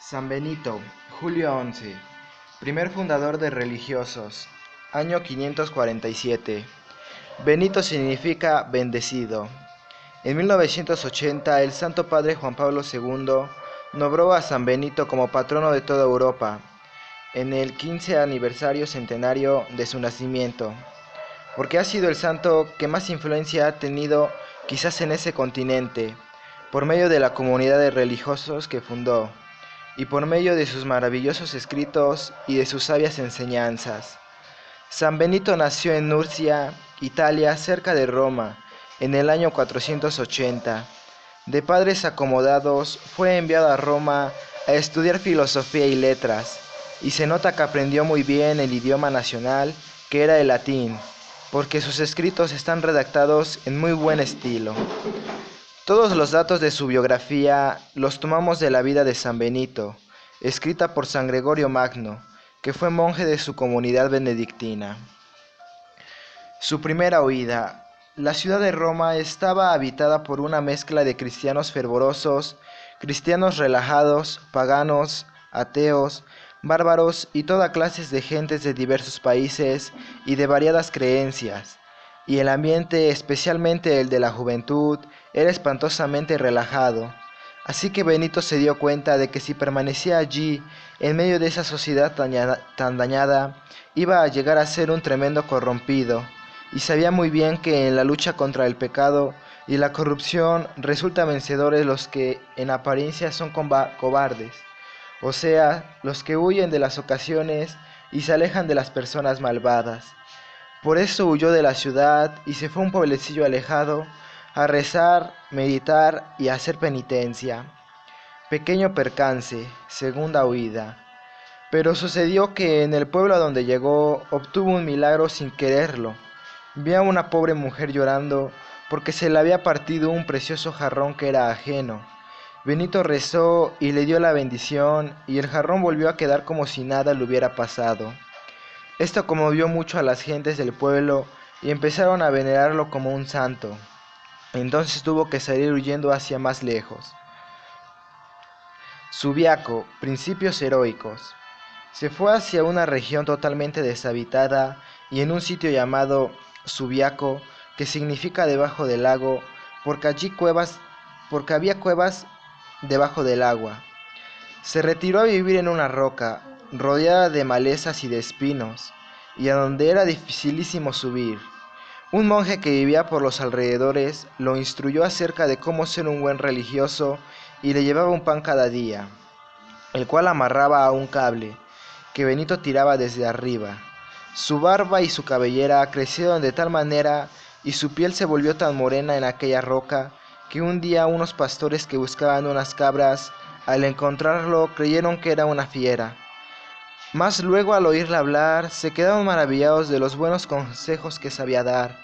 San Benito, julio 11, primer fundador de religiosos, año 547. Benito significa bendecido. En 1980, el Santo Padre Juan Pablo II nombró a San Benito como patrono de toda Europa, en el 15 aniversario centenario de su nacimiento, porque ha sido el santo que más influencia ha tenido quizás en ese continente, por medio de la comunidad de religiosos que fundó, y por medio de sus maravillosos escritos y de sus sabias enseñanzas. San Benito nació en Nurcia, Italia, cerca de Roma, en el año 480. De padres acomodados, fue enviado a Roma a estudiar filosofía y letras, y se nota que aprendió muy bien el idioma nacional, que era el latín, porque sus escritos están redactados en muy buen estilo. Todos los datos de su biografía los tomamos de la vida de San Benito, escrita por San Gregorio Magno, que fue monje de su comunidad benedictina. Su primera huida. La ciudad de Roma estaba habitada por una mezcla de cristianos fervorosos, cristianos relajados, paganos, ateos, bárbaros y toda clase de gentes de diversos países y de variadas creencias, y el ambiente, especialmente el de la juventud, era espantosamente relajado. Así que Benito se dio cuenta de que si permanecía allí, en medio de esa sociedad tan dañada, iba a llegar a ser un tremendo corrompido, y sabía muy bien que en la lucha contra el pecado y la corrupción resultan vencedores los que en apariencia son cobardes, o sea, los que huyen de las ocasiones y se alejan de las personas malvadas. Por eso huyó de la ciudad y se fue a un pueblecillo alejado a rezar, meditar y hacer penitencia. Pequeño percance, segunda huida. Pero sucedió que en el pueblo a donde llegó obtuvo un milagro sin quererlo. Vi a una pobre mujer llorando porque se le había partido un precioso jarrón que era ajeno. Benito rezó y le dio la bendición y el jarrón volvió a quedar como si nada le hubiera pasado. Esto conmovió mucho a las gentes del pueblo y empezaron a venerarlo como un santo. Entonces tuvo que salir huyendo hacia más lejos. Subiaco, principios heroicos. Se fue hacia una región totalmente deshabitada y en un sitio llamado Subiaco, que significa debajo del lago, porque había cuevas debajo del agua. Se retiró a vivir en una roca, rodeada de malezas y de espinos, y a donde era dificilísimo subir. Un monje que vivía por los alrededores lo instruyó acerca de cómo ser un buen religioso y le llevaba un pan cada día, el cual amarraba a un cable que Benito tiraba desde arriba. Su barba y su cabellera crecieron de tal manera y su piel se volvió tan morena en aquella roca que un día unos pastores que buscaban unas cabras, al encontrarlo creyeron que era una fiera. Mas luego al oírle hablar se quedaron maravillados de los buenos consejos que sabía dar.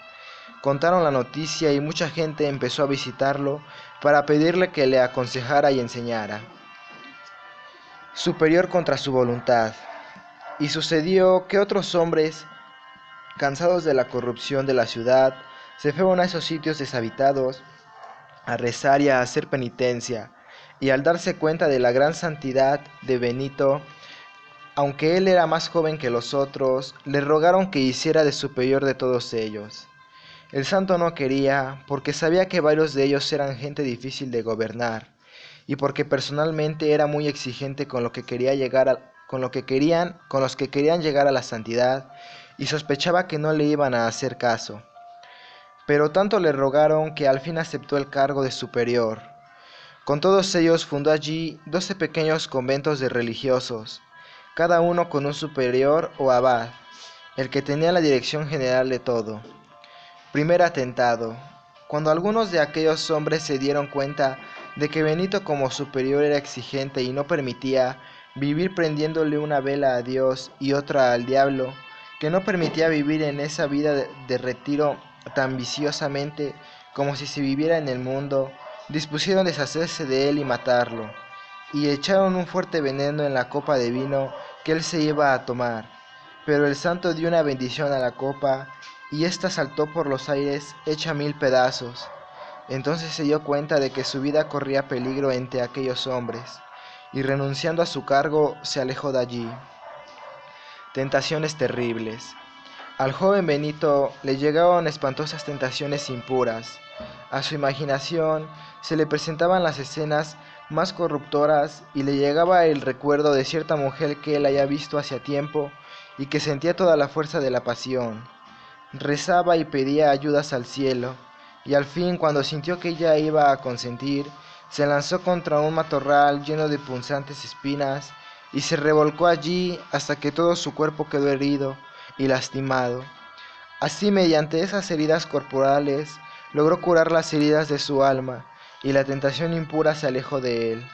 Contaron la noticia y mucha gente empezó a visitarlo para pedirle que le aconsejara y enseñara. Superior contra su voluntad. Y sucedió que otros hombres, cansados de la corrupción de la ciudad, se fueron a esos sitios deshabitados a rezar y a hacer penitencia, y al darse cuenta de la gran santidad de Benito, aunque él era más joven que los otros, le rogaron que hiciera de superior de todos ellos. El santo no quería, porque sabía que varios de ellos eran gente difícil de gobernar, y porque personalmente era muy exigente con lo que quería con los que querían llegar a la santidad, y sospechaba que no le iban a hacer caso. Pero tanto le rogaron que al fin aceptó el cargo de superior. Con todos ellos fundó allí 12 pequeños conventos de religiosos, cada uno con un superior o abad, el que tenía la dirección general de todo. Primer atentado. Cuando algunos de aquellos hombres se dieron cuenta de que Benito como superior era exigente y no permitía vivir prendiéndole una vela a Dios y otra al diablo, que no permitía vivir en esa vida de retiro tan viciosamente como si se viviera en el mundo, dispusieron deshacerse de él y matarlo, y echaron un fuerte veneno en la copa de vino que él se iba a tomar. Pero el santo dio una bendición a la copa, y ésta saltó por los aires hecha 1000 pedazos. Entonces se dio cuenta de que su vida corría peligro entre aquellos hombres, y renunciando a su cargo se alejó de allí. Tentaciones terribles. Al joven Benito le llegaban espantosas tentaciones impuras. A su imaginación se le presentaban las escenas más corruptoras y le llegaba el recuerdo de cierta mujer que él había visto hacía tiempo y que sentía toda la fuerza de la pasión. Rezaba y pedía ayudas al cielo, y al fin, cuando sintió que ella iba a consentir, se lanzó contra un matorral lleno de punzantes espinas y se revolcó allí hasta que todo su cuerpo quedó herido y lastimado. Así, mediante esas heridas corporales, logró curar las heridas de su alma, y la tentación impura se alejó de él.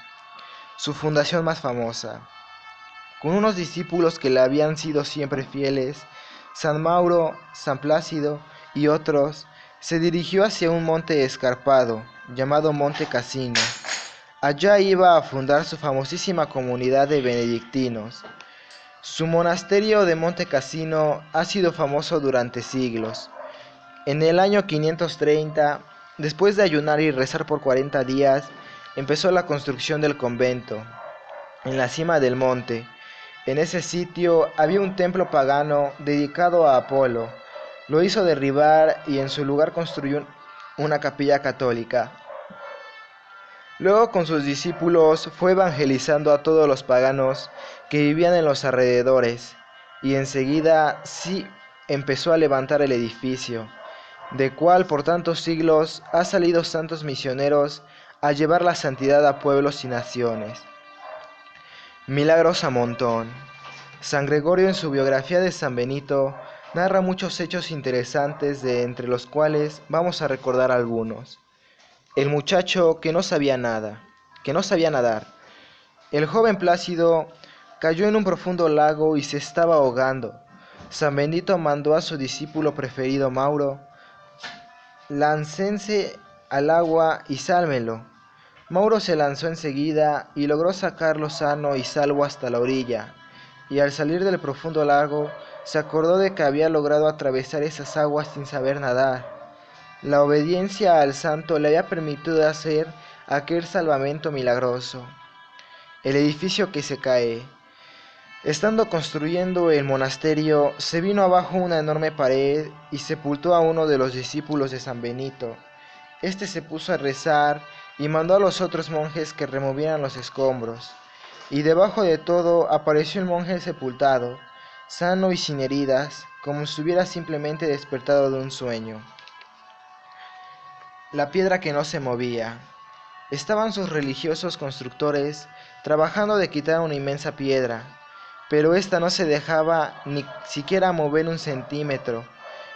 Su fundación más famosa. Con unos discípulos que le habían sido siempre fieles, San Mauro, San Plácido y otros, se dirigió hacia un monte escarpado, llamado Monte Cassino. Allá iba a fundar su famosísima comunidad de benedictinos. Su monasterio de Monte Cassino ha sido famoso durante siglos. En el año 530, después de ayunar y rezar por 40 días, empezó la construcción del convento. En la cima del monte, en ese sitio, había un templo pagano dedicado a Apolo. Lo hizo derribar y en su lugar construyó una capilla católica. Luego, con sus discípulos, fue evangelizando a todos los paganos que vivían en los alrededores, y enseguida sí empezó a levantar el edificio, de cual por tantos siglos ha salido santos misioneros a llevar la santidad a pueblos y naciones. Milagros a montón. San Gregorio, en su biografía de San Benito, narra muchos hechos interesantes, de entre los cuales vamos a recordar algunos. El muchacho que no sabía nadar. El joven Plácido cayó en un profundo lago y se estaba ahogando. San Benito mandó a su discípulo preferido Mauro: láncense al agua y sálvenlo. Mauro se lanzó enseguida y logró sacarlo sano y salvo hasta la orilla, y al salir del profundo lago se acordó de que había logrado atravesar esas aguas sin saber nadar. La obediencia al santo le había permitido hacer aquel salvamento milagroso. El edificio que se cae. Estando construyendo el monasterio, se vino abajo una enorme pared y sepultó a uno de los discípulos de San Benito. Este se puso a rezar y mandó a los otros monjes que removieran los escombros. Y debajo de todo apareció el monje sepultado, sano y sin heridas, como si hubiera simplemente despertado de un sueño. La piedra que no se movía. Estaban sus religiosos constructores trabajando de quitar una inmensa piedra, pero ésta no se dejaba ni siquiera mover un centímetro.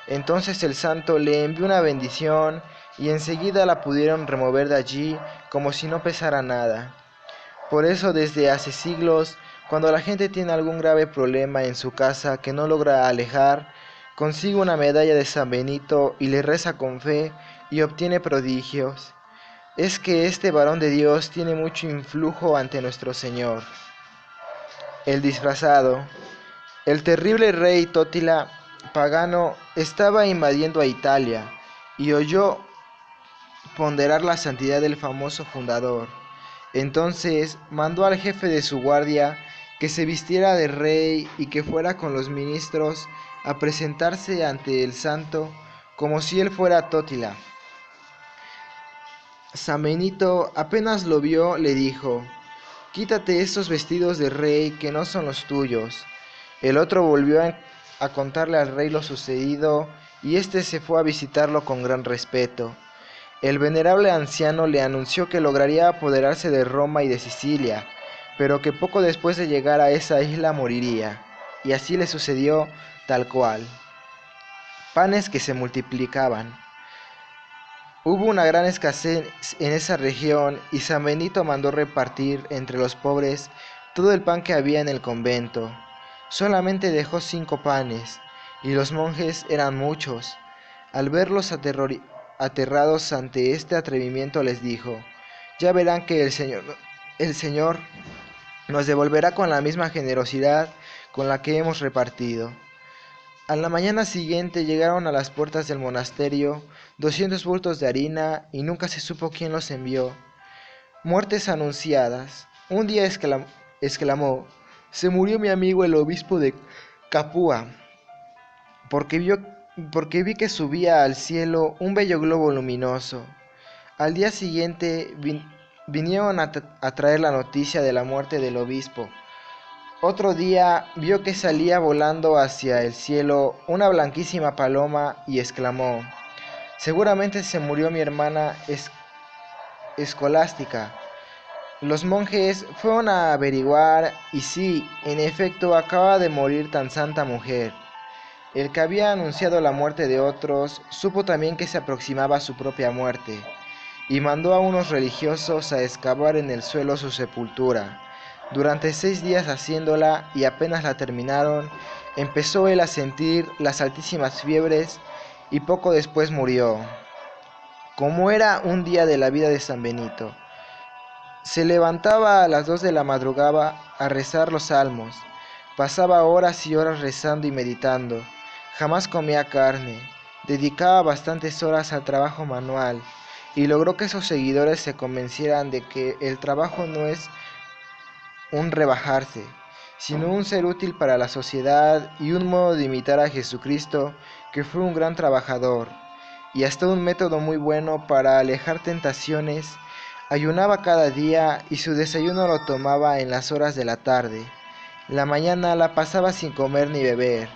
Entonces el santo le envió una bendición y enseguida la pudieron remover de allí como si no pesara nada. Por eso, desde hace siglos, cuando la gente tiene algún grave problema en su casa que no logra alejar, consigue una medalla de San Benito y le reza con fe y obtiene prodigios. Es que este varón de Dios tiene mucho influjo ante nuestro Señor. El disfrazado. El terrible rey Tótila, pagano, estaba invadiendo a Italia y oyó ponderar la santidad del famoso fundador. Entonces mandó al jefe de su guardia que se vistiera de rey y que fuera con los ministros a presentarse ante el santo como si él fuera Tótila. San Benito apenas lo vio, le dijo: quítate estos vestidos de rey que no son los tuyos. El otro volvió a contarle al rey lo sucedido y éste se fue a visitarlo con gran respeto. El venerable anciano le anunció que lograría apoderarse de Roma y de Sicilia, pero que poco después de llegar a esa isla moriría, y así le sucedió tal cual. Panes que se multiplicaban. Hubo una gran escasez en esa región y San Benito mandó repartir entre los pobres todo el pan que había en el convento. Solamente dejó 5 panes, y los monjes eran muchos. Al verlos aterrados ante este atrevimiento, les dijo: ya verán que el Señor nos devolverá con la misma generosidad con la que hemos repartido. A la mañana siguiente llegaron a las puertas del monasterio 200 bultos de harina y nunca se supo quién los envió. Muertes anunciadas. Un día exclamó: se murió mi amigo el obispo de Capua, porque, porque vi que subía al cielo un bello globo luminoso. Al día siguiente vinieron a traer la noticia de la muerte del obispo. Otro día vio que salía volando hacia el cielo una blanquísima paloma y exclamó: seguramente se murió mi hermana Escolástica. Los monjes fueron a averiguar y sí, en efecto, acaba de morir tan santa mujer. El que había anunciado la muerte de otros supo también que se aproximaba su propia muerte, y mandó a unos religiosos a excavar en el suelo su sepultura. Durante 6 días haciéndola, y apenas la terminaron, empezó él a sentir las altísimas fiebres y poco después murió. Como era un día de la vida de San Benito, se levantaba a las 2 de la madrugada a rezar los salmos, pasaba horas y horas rezando y meditando, jamás comía carne, dedicaba bastantes horas al trabajo manual, y logró que sus seguidores se convencieran de que el trabajo no es un rebajarse, sino un ser útil para la sociedad y un modo de imitar a Jesucristo, que fue un gran trabajador, y hasta un método muy bueno para alejar tentaciones. Ayunaba cada día y su desayuno lo tomaba en las horas de la tarde. La mañana la pasaba sin comer ni beber.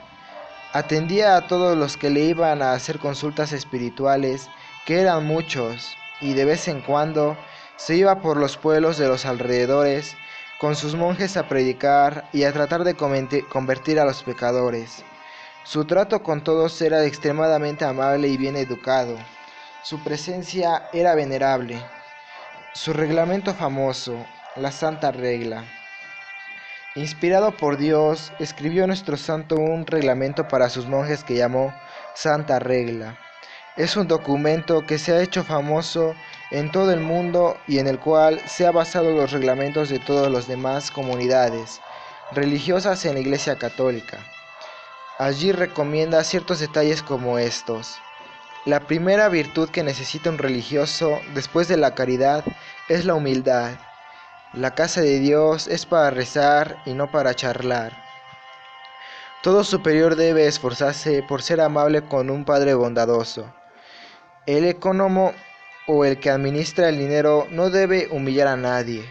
Atendía a todos los que le iban a hacer consultas espirituales, que eran muchos, y de vez en cuando se iba por los pueblos de los alrededores con sus monjes a predicar y a tratar de convertir a los pecadores. Su trato con todos era extremadamente amable y bien educado. Su presencia era venerable. Su reglamento famoso, la Santa Regla. Inspirado por Dios, escribió nuestro santo un reglamento para sus monjes que llamó Santa Regla. Es un documento que se ha hecho famoso en todo el mundo y en el cual se han basado los reglamentos de todas las demás comunidades religiosas en la Iglesia Católica. Allí recomienda ciertos detalles como estos. La primera virtud que necesita un religioso después de la caridad es la humildad. La casa de Dios es para rezar y no para charlar. Todo superior debe esforzarse por ser amable con un padre bondadoso. El ecónomo o el que administra el dinero no debe humillar a nadie.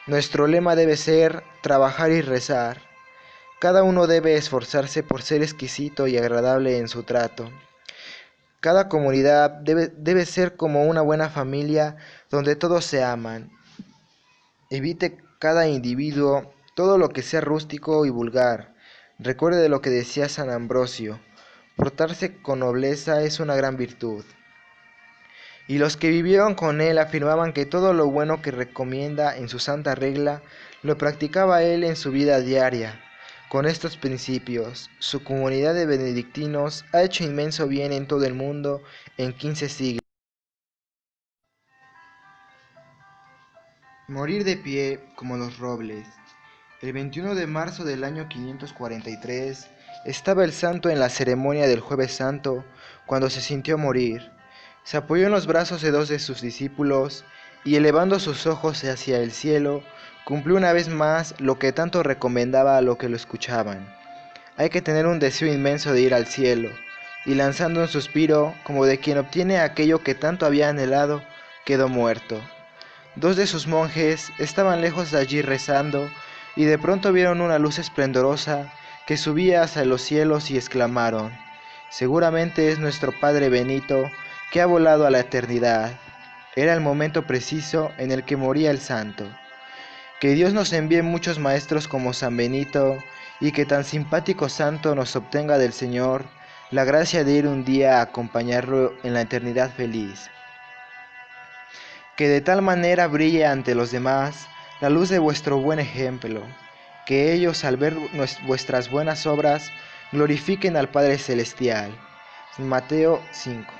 Nuestro lema debe ser trabajar y rezar. Cada uno debe esforzarse por ser exquisito y agradable en su trato. Cada comunidad debe ser como una buena familia donde todos se aman. Evite cada individuo todo lo que sea rústico y vulgar. Recuerde de lo que decía San Ambrosio: portarse con nobleza es una gran virtud. Y los que vivieron con él afirmaban que todo lo bueno que recomienda en su Santa Regla lo practicaba él en su vida diaria. Con estos principios, su comunidad de benedictinos ha hecho inmenso bien en todo el mundo en 15 siglos. Morir de pie como los robles. El 21 de marzo del año 543 estaba el santo en la ceremonia del Jueves Santo cuando se sintió morir. Se apoyó en los brazos de 2 de sus discípulos y, elevando sus ojos hacia el cielo, cumplió una vez más lo que tanto recomendaba a los que lo escuchaban. Hay que tener un deseo inmenso de ir al cielo, y lanzando un suspiro, como de quien obtiene aquello que tanto había anhelado, quedó muerto. 2 de sus monjes estaban lejos de allí rezando, y de pronto vieron una luz esplendorosa que subía hacia los cielos y exclamaron: seguramente es nuestro Padre Benito, que ha volado a la eternidad. Era el momento preciso en el que moría el santo. Que Dios nos envíe muchos maestros como San Benito, y que tan simpático santo nos obtenga del Señor la gracia de ir un día a acompañarlo en la eternidad feliz. Que de tal manera brille ante los demás la luz de vuestro buen ejemplo, que ellos, al ver vuestras buenas obras, glorifiquen al Padre Celestial. Mateo 5.